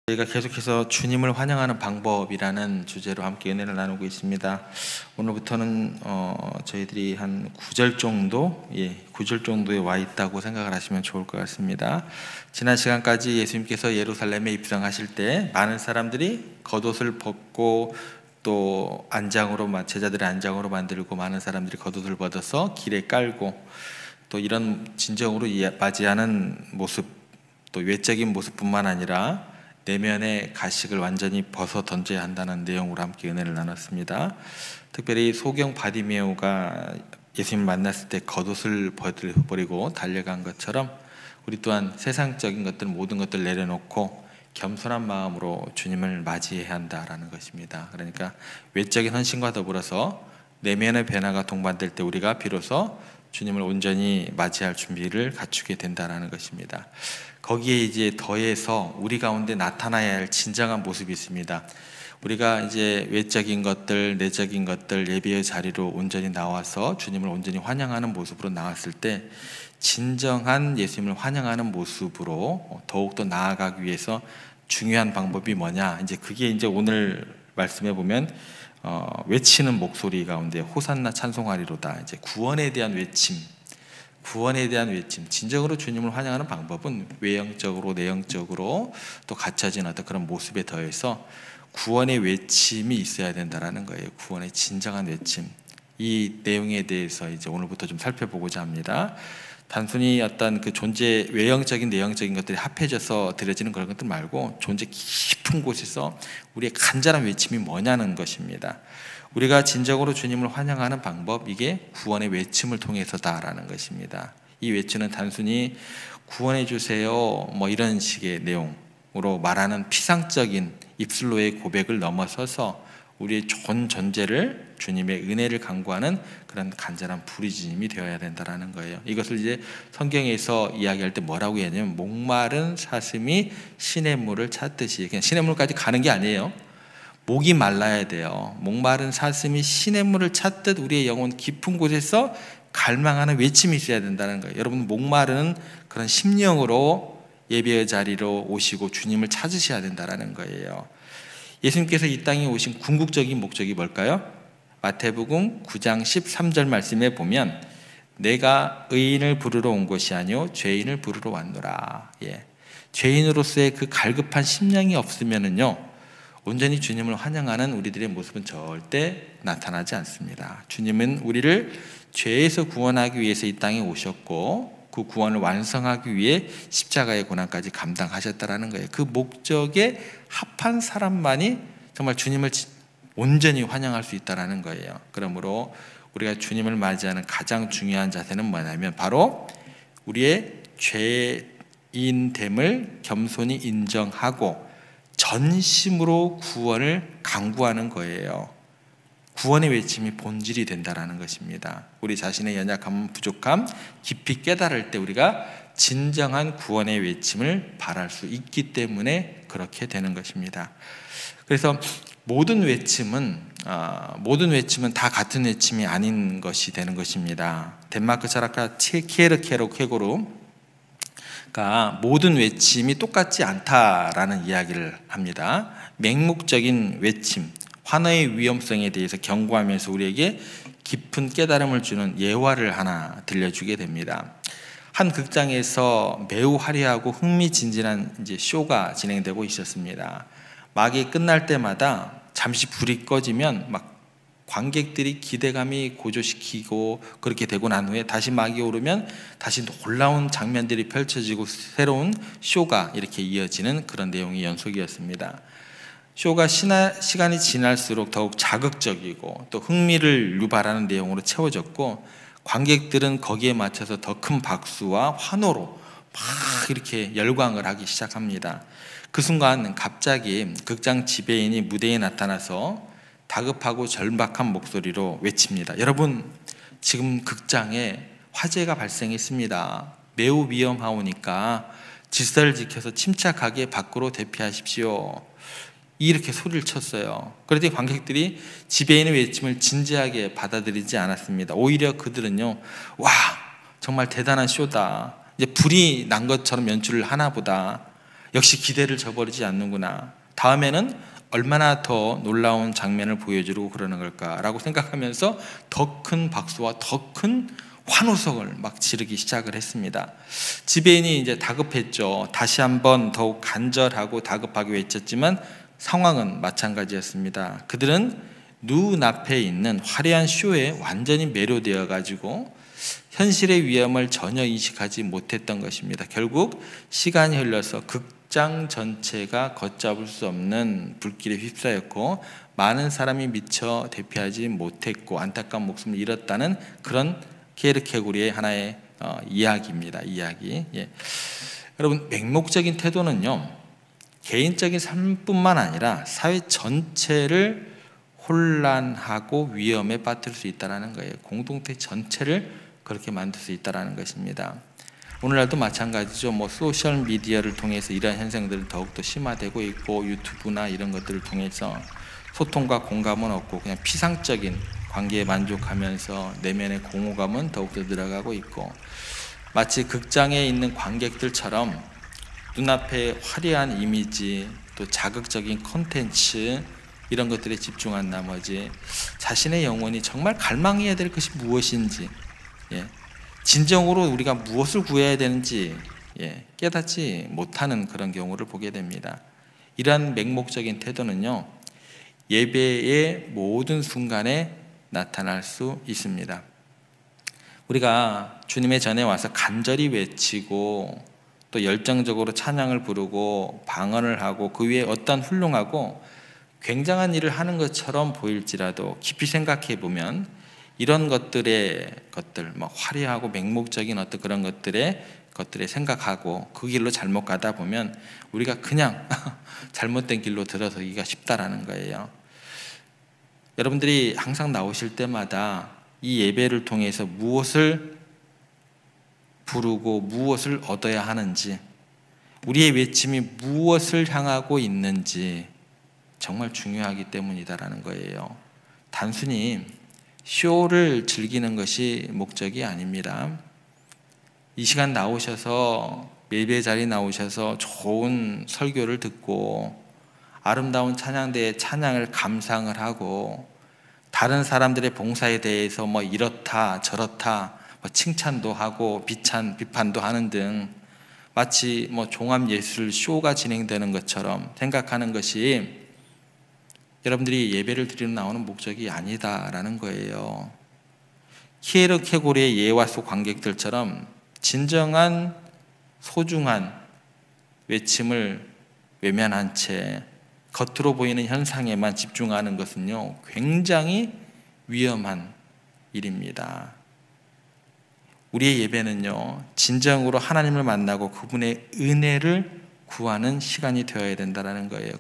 저희가 계속해서 주님을 환영하는 방법이라는 주제로 함께 은혜를 나누고 있습니다. 오늘부터는 저희들이 한 9절 정도, 9절 정도에 와 있다고 생각을 하시면 좋을 것 같습니다. 지난 시간까지 예수님께서 예루살렘에 입성하실 때 많은 사람들이 겉옷을 벗고 또 제자들의 안장으로 만들고 많은 사람들이 겉옷을 벗어서 길에 깔고 또 이런 진정으로 맞이하는 모습, 또 외적인 모습뿐만 아니라 내면의 가식을 완전히 벗어 던져야 한다는 내용으로 함께 은혜를 나눴습니다. 특별히 소경 바디메오가 예수님 만났을 때 겉옷을 버리고 달려간 것처럼 우리 또한 세상적인 것들 모든 것들 내려놓고 겸손한 마음으로 주님을 맞이해야 한다라는 것입니다. 그러니까 외적인 헌신과 더불어서 내면의 변화가 동반될 때 우리가 비로소 주님을 온전히 맞이할 준비를 갖추게 된다라는 것입니다. 거기에 이제 더해서 우리 가운데 나타나야 할 진정한 모습이 있습니다. 우리가 이제 외적인 것들, 내적인 것들 예배의 자리로 온전히 나와서 주님을 온전히 환영하는 모습으로 나왔을 때 진정한 예수님을 환영하는 모습으로 더욱더 나아가기 위해서 중요한 방법이 뭐냐? 이제 그게 이제 오늘 말씀해 보면 외치는 목소리 가운데 호산나 찬송하리로다. 이제 구원에 대한 외침. 진정으로 주님을 환영하는 방법은 외형적으로 내형적으로 또 갖춰진 어떤 그런 모습에 더해서 구원의 외침이 있어야 된다라는 거예요. 구원의 진정한 외침. 이 내용에 대해서 이제 오늘부터 좀 살펴보고자 합니다. 단순히 어떤 그 존재 외형적인 내형적인 것들이 합해져서 드려지는 그런 것들 말고 존재 깊은 곳에서 우리의 간절한 외침이 뭐냐는 것입니다. 우리가 진정으로 주님을 환영하는 방법, 이게 구원의 외침을 통해서다라는 것입니다. 이 외침은 단순히 구원해 주세요 뭐 이런 식의 내용으로 말하는 피상적인 입술로의 고백을 넘어서서 우리의 전 존재를 주님의 은혜를 간구하는 그런 간절한 부르짖음이 되어야 된다라는 거예요. 이것을 이제 성경에서 이야기할 때 뭐라고 하냐면 목마른 사슴이 시냇물을 찾듯이, 그냥 시냇물까지 가는 게 아니에요. 목이 말라야 돼요. 목마른 사슴이 시냇물을 찾듯 우리의 영혼 깊은 곳에서 갈망하는 외침이 있어야 된다는 거예요. 여러분, 목마른 그런 심령으로 예배의 자리로 오시고 주님을 찾으셔야 된다는 거예요. 예수님께서 이 땅에 오신 궁극적인 목적이 뭘까요? 마태복음 9장 13절 말씀에 보면 내가 의인을 부르러 온 것이 아니요 죄인을 부르러 왔노라. 죄인으로서의 그 갈급한 심령이 없으면은요 온전히 주님을 환영하는 우리들의 모습은 절대 나타나지 않습니다. 주님은 우리를 죄에서 구원하기 위해서 이 땅에 오셨고 그 구원을 완성하기 위해 십자가의 고난까지 감당하셨다라는 거예요. 그 목적에 합한 사람만이 정말 주님을 온전히 환영할 수 있다라는 거예요. 그러므로 우리가 주님을 맞이하는 가장 중요한 자세는 뭐냐면 바로 우리의 죄인됨을 겸손히 인정하고 전심으로 구원을 간구하는 거예요. 구원의 외침이 본질이 된다라는 것입니다. 우리 자신의 연약함, 부족함 깊이 깨달을 때 우리가 진정한 구원의 외침을 바랄 수 있기 때문에 그렇게 되는 것입니다. 그래서 모든 외침은 다 같은 외침이 아닌 것이 되는 것입니다. 덴마크 철학가 키에르케고르가 모든 외침이 똑같지 않다라는 이야기를 합니다. 맹목적인 외침, 환어의 위험성에 대해서 경고하면서 우리에게 깊은 깨달음을 주는 예화를 하나 들려주게 됩니다. 한 극장에서 매우 화려하고 흥미진진한 이제 쇼가 진행되고 있었습니다. 막이 끝날 때마다 잠시 불이 꺼지면 막 관객들이 기대감이 고조시키고 그렇게 되고 난 후에 다시 막이 오르면 다시 놀라운 장면들이 펼쳐지고 새로운 쇼가 이렇게 이어지는 그런 내용의 연속이었습니다. 쇼가 시간이 지날수록 더욱 자극적이고 또 흥미를 유발하는 내용으로 채워졌고 관객들은 거기에 맞춰서 더 큰 박수와 환호로 막 이렇게 열광을 하기 시작합니다. 그 순간 갑자기 극장 지배인이 무대에 나타나서 다급하고 절박한 목소리로 외칩니다. 여러분, 지금 극장에 화재가 발생했습니다. 매우 위험하오니까 질서를 지켜서 침착하게 밖으로 대피하십시오. 이렇게 소리를 쳤어요. 그랬더니 관객들이 지배인의 외침을 진지하게 받아들이지 않았습니다. 오히려 그들은요, 와, 정말 대단한 쇼다. 이제 불이 난 것처럼 연출을 하나 보다. 역시 기대를 저버리지 않는구나. 다음에는 얼마나 더 놀라운 장면을 보여주려고 그러는 걸까라고 생각하면서 더 큰 박수와 더 큰 환호성을 막 지르기 시작을 했습니다. 지배인이 이제 다급했죠. 다시 한번 더욱 간절하고 다급하게 외쳤지만 상황은 마찬가지였습니다. 그들은 눈앞에 있는 화려한 쇼에 완전히 매료되어 가지고 현실의 위험을 전혀 인식하지 못했던 것입니다. 결국 시간이 흘러서 극장 전체가 걷잡을 수 없는 불길에 휩싸였고 많은 사람이 미처 대피하지 못했고 안타까운 목숨을 잃었다는 그런 키에르케고르의 하나의 이야기입니다. 이야기. 예. 여러분, 맹목적인 태도는요, 개인적인 삶뿐만 아니라 사회 전체를 혼란하고 위험에 빠뜨릴 수 있다는 거예요. 공동체 전체를 그렇게 만들 수 있다는 것입니다. 오늘날도 마찬가지죠. 소셜 미디어를 통해서 이러한 현상들은 더욱더 심화되고 있고 유튜브나 이런 것들을 통해서 소통과 공감은 없고 그냥 피상적인 관계에 만족하면서 내면의 공허감은 더욱더 늘어가고 있고 마치 극장에 있는 관객들처럼 눈앞에 화려한 이미지 또 자극적인 콘텐츠 이런 것들에 집중한 나머지 자신의 영혼이 정말 갈망해야 될 것이 무엇인지 진정으로 우리가 무엇을 구해야 되는지 깨닫지 못하는 그런 경우를 보게 됩니다. 이러한 맹목적인 태도는요 예배의 모든 순간에 나타날 수 있습니다. 우리가 주님의 전에 와서 간절히 외치고 또 열정적으로 찬양을 부르고 방언을 하고 그 위에 어떤 훌륭하고 굉장한 일을 하는 것처럼 보일지라도 깊이 생각해 보면 이런 것들 막 화려하고 맹목적인 어떤 그런 것들에 생각하고 그 길로 잘못 가다 보면 우리가 그냥 잘못된 길로 들어서기가 쉽다라는 거예요. 여러분들이 항상 나오실 때마다 이 예배를 통해서 무엇을 부르고 무엇을 얻어야 하는지, 우리의 외침이 무엇을 향하고 있는지 정말 중요하기 때문이다라는 거예요. 단순히 쇼를 즐기는 것이 목적이 아닙니다. 이 시간 나오셔서 예배 자리에 나오셔서 좋은 설교를 듣고 아름다운 찬양대의 찬양을 감상을 하고 다른 사람들의 봉사에 대해서 이렇다 저렇다 칭찬도 하고 비판도 하는 등 마치 종합예술 쇼가 진행되는 것처럼 생각하는 것이 여러분들이 예배를 드리러 나오는 목적이 아니다라는 거예요. 키에르케고르의 예화소 관객들처럼 진정한 소중한 외침을 외면한 채 겉으로 보이는 현상에만 집중하는 것은요 굉장히 위험한 일입니다. 우리의 예배는요 진정으로 하나님을 만나고 그분의 은혜를 구하는 시간이 되어야 된다는 거예요.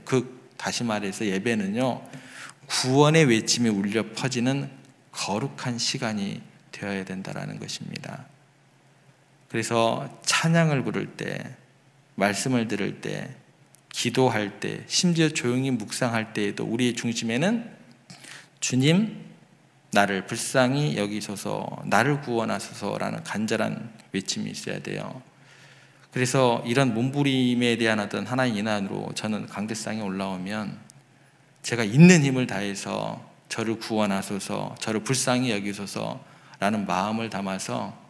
다시 말해서 예배는요 구원의 외침이 울려 퍼지는 거룩한 시간이 되어야 된다는 것입니다. 그래서 찬양을 부를 때, 말씀을 들을 때, 기도할 때, 심지어 조용히 묵상할 때에도 우리의 중심에는 주님 나를 불쌍히 여기소서, 나를 구원하소서라는 간절한 외침이 있어야 돼요. 그래서 이런 몸부림에 대한 어떤 하나의 인안으로 저는 강대상에 올라오면 제가 있는 힘을 다해서 저를 구원하소서, 저를 불쌍히 여기소서라는 마음을 담아서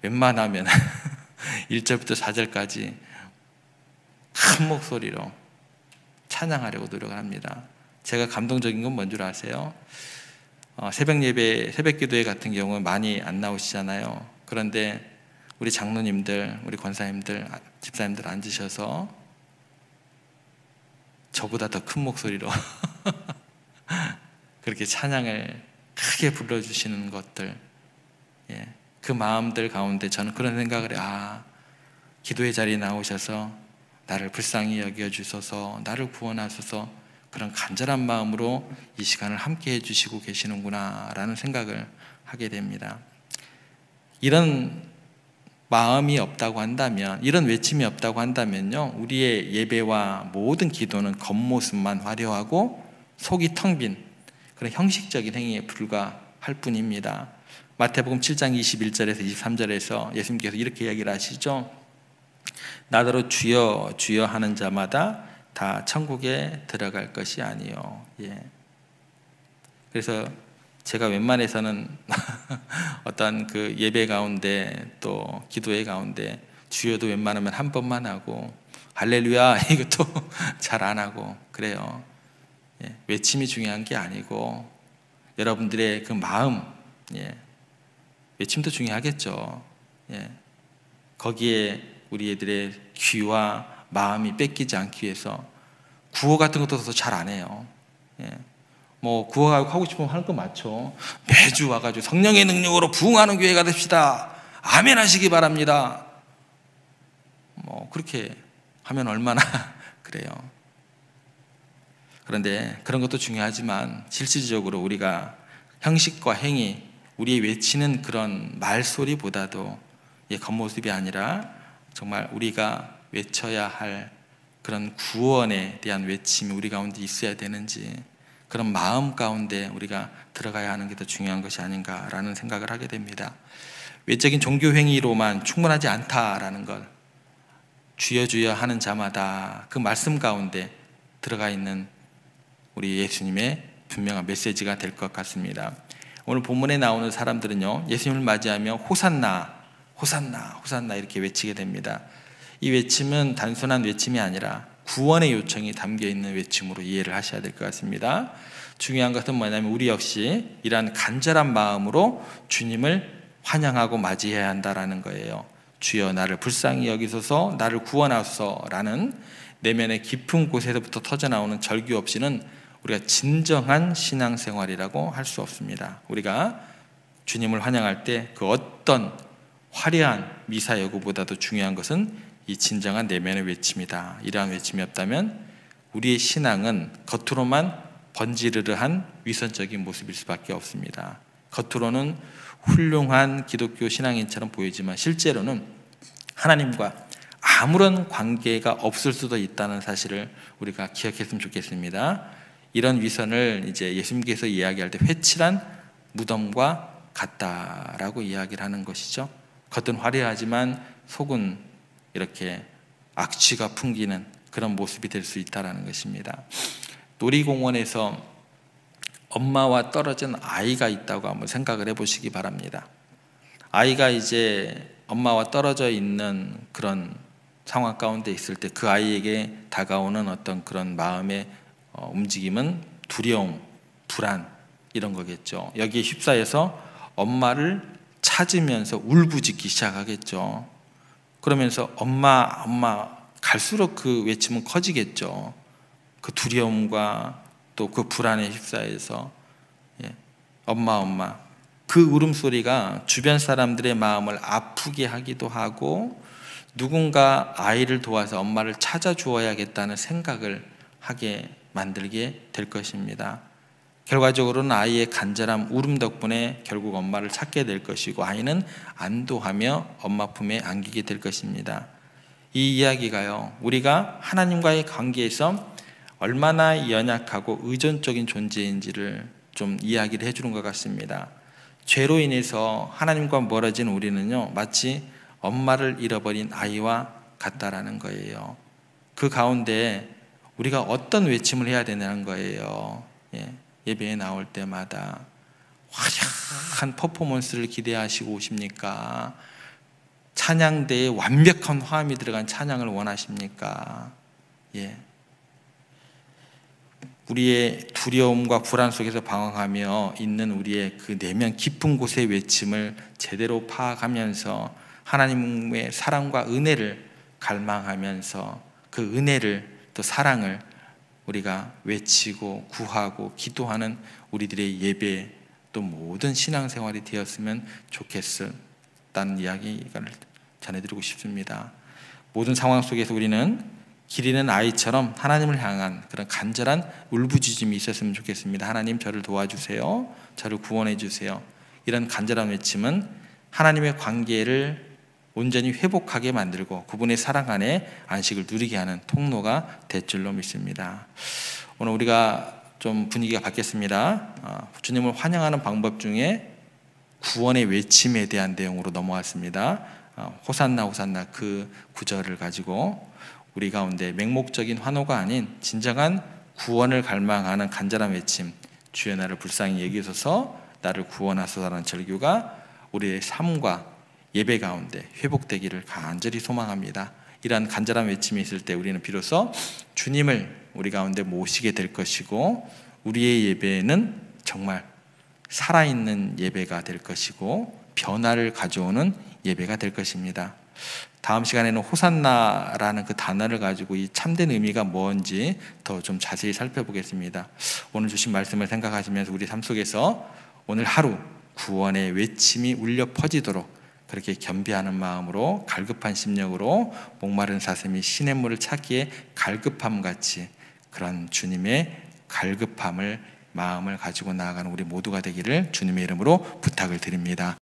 웬만하면 1절부터 4절까지 큰 목소리로 찬양하려고 노력을 합니다. 제가 감동적인 건 뭔 줄 아세요? 새벽 예배, 새벽 기도회 같은 경우는 많이 안 나오시잖아요. 그런데 우리 장로님들, 우리 권사님들, 집사님들 앉으셔서 저보다 더 큰 목소리로 그렇게 찬양을 크게 불러주시는 것들, 그 마음들 가운데 저는 그런 생각을 해요. 기도의 자리에 나오셔서 나를 불쌍히 여겨주소서, 나를 구원하소서, 그런 간절한 마음으로 이 시간을 함께 해주시고 계시는구나 라는 생각을 하게 됩니다. 이런 마음이 없다고 한다면, 이런 외침이 없다고 한다면요 우리의 예배와 모든 기도는 겉모습만 화려하고 속이 텅 빈 그런 형식적인 행위에 불과할 뿐입니다. 마태복음 7장 21절에서 23절에서 예수님께서 이렇게 이야기를 하시죠. 나더러 주여 주여 하는 자마다 다 천국에 들어갈 것이 아니요. 예. 그래서 제가 웬만해서는 어떤 그 예배 가운데 또 기도회 가운데 주여도 웬만하면 한 번만 하고 할렐루야 이것도 잘 안 하고 그래요. 예. 외침이 중요한 게 아니고 여러분들의 그 마음, 예. 외침도 중요하겠죠. 예. 거기에 우리 애들의 귀와 마음이 뺏기지 않기 위해서 구호 같은 것도 더 잘 안 해요. 예. 뭐 구호 하고 싶으면 하는 거 맞죠. 매주 와가지고 성령의 능력으로 부흥하는 교회가 됩시다. 아멘 하시기 바랍니다. 뭐 그렇게 하면 얼마나 그래요. 그런데 그런 것도 중요하지만 실질적으로 우리가 형식과 행위, 우리의 외치는 그런 말소리보다도 겉모습이 아니라 정말 우리가 외쳐야 할 그런 구원에 대한 외침이 우리 가운데 있어야 되는지, 그런 마음 가운데 우리가 들어가야 하는 게 더 중요한 것이 아닌가라는 생각을 하게 됩니다. 외적인 종교 행위로만 충분하지 않다라는 걸 주여 주여 하는 자마다 그 말씀 가운데 들어가 있는 우리 예수님의 분명한 메시지가 될 것 같습니다. 오늘 본문에 나오는 사람들은요, 예수님을 맞이하며 호산나 호산나 호산나 이렇게 외치게 됩니다. 이 외침은 단순한 외침이 아니라 구원의 요청이 담겨있는 외침으로 이해를 하셔야 될 것 같습니다. 중요한 것은 뭐냐면 우리 역시 이러한 간절한 마음으로 주님을 환영하고 맞이해야 한다는 거예요. 주여 나를 불쌍히 여기소서, 나를 구원하소서라는 내면의 깊은 곳에서부터 터져나오는 절규 없이는 우리가 진정한 신앙생활이라고 할 수 없습니다. 우리가 주님을 환영할 때 그 어떤 화려한 미사 여구보다도 중요한 것은 이 진정한 내면의 외침이다. 이러한 외침이 없다면 우리의 신앙은 겉으로만 번지르르한 위선적인 모습일 수밖에 없습니다. 겉으로는 훌륭한 기독교 신앙인처럼 보이지만 실제로는 하나님과 아무런 관계가 없을 수도 있다는 사실을 우리가 기억했으면 좋겠습니다. 이런 위선을 이제 예수님께서 이야기할 때 회칠한 무덤과 같다라고 이야기를 하는 것이죠. 겉은 화려하지만 속은 이렇게 악취가 풍기는 그런 모습이 될 수 있다는 것입니다. 놀이공원에서 엄마와 떨어진 아이가 있다고 한번 생각을 해보시기 바랍니다. 아이가 이제 엄마와 떨어져 있는 그런 상황 가운데 있을 때 그 아이에게 다가오는 어떤 그런 마음의 움직임은 두려움, 불안 이런 거겠죠. 여기에 휩싸여서 엄마를 찾으면서 울부짖기 시작하겠죠. 그러면서 엄마 갈수록 그 외침은 커지겠죠. 그 두려움과 또 그 불안에 휩싸여서 엄마 그 울음소리가 주변 사람들의 마음을 아프게 하기도 하고 누군가 아이를 도와서 엄마를 찾아주어야겠다는 생각을 하게 만들게 될 것입니다. 결과적으로는 아이의 간절한 울음 덕분에 결국 엄마를 찾게 될 것이고 아이는 안도하며 엄마 품에 안기게 될 것입니다. 이 이야기가요, 우리가 하나님과의 관계에서 얼마나 연약하고 의존적인 존재인지를 좀 이야기를 해주는 것 같습니다. 죄로 인해서 하나님과 멀어진 우리는요, 마치 엄마를 잃어버린 아이와 같다라는 거예요. 그 가운데 우리가 어떤 외침을 해야 되냐는 거예요. 예배에 나올 때마다 화려한 퍼포먼스를 기대하시고 오십니까? 찬양대에 완벽한 화음이 들어간 찬양을 원하십니까? 우리의 두려움과 불안 속에서 방황하며 있는 우리의 그 내면 깊은 곳의 외침을 제대로 파악하면서 하나님의 사랑과 은혜를 갈망하면서 그 은혜를 또 사랑을 우리가 외치고 구하고 기도하는 우리들의 예배 또 모든 신앙생활이 되었으면 좋겠다는 이야기를 전해드리고 싶습니다. 모든 상황 속에서 우리는 기리는 아이처럼 하나님을 향한 그런 간절한 울부짖음이 있었으면 좋겠습니다. 하나님 저를 도와주세요. 저를 구원해 주세요. 이런 간절한 외침은 하나님의 관계를 온전히 회복하게 만들고 그분의 사랑 안에 안식을 누리게 하는 통로가 될 줄로 믿습니다. 오늘 우리가 좀 분위기가 바뀌었습니다. 주님을 환영하는 방법 중에 구원의 외침에 대한 내용으로 넘어왔습니다. 호산나 호산나 그 구절을 가지고 우리 가운데 맹목적인 환호가 아닌 진정한 구원을 갈망하는 간절한 외침, 주여 나를 불쌍히 여기소서, 나를 구원하소서라는 절규가 우리의 삶과 예배 가운데 회복되기를 간절히 소망합니다. 이러한 간절한 외침이 있을 때 우리는 비로소 주님을 우리 가운데 모시게 될 것이고, 우리의 예배는 정말 살아있는 예배가 될 것이고 변화를 가져오는 예배가 될 것입니다. 다음 시간에는 호산나라는 그 단어를 가지고 이 참된 의미가 뭔지 더 좀 자세히 살펴보겠습니다. 오늘 주신 말씀을 생각하시면서 우리 삶 속에서 오늘 하루 구원의 외침이 울려 퍼지도록 그렇게 겸비하는 마음으로, 갈급한 심령으로, 목마른 사슴이 시냇물을 찾기에 갈급함같이 그런 주님의 갈급함을 마음을 가지고 나아가는 우리 모두가 되기를 주님의 이름으로 부탁을 드립니다.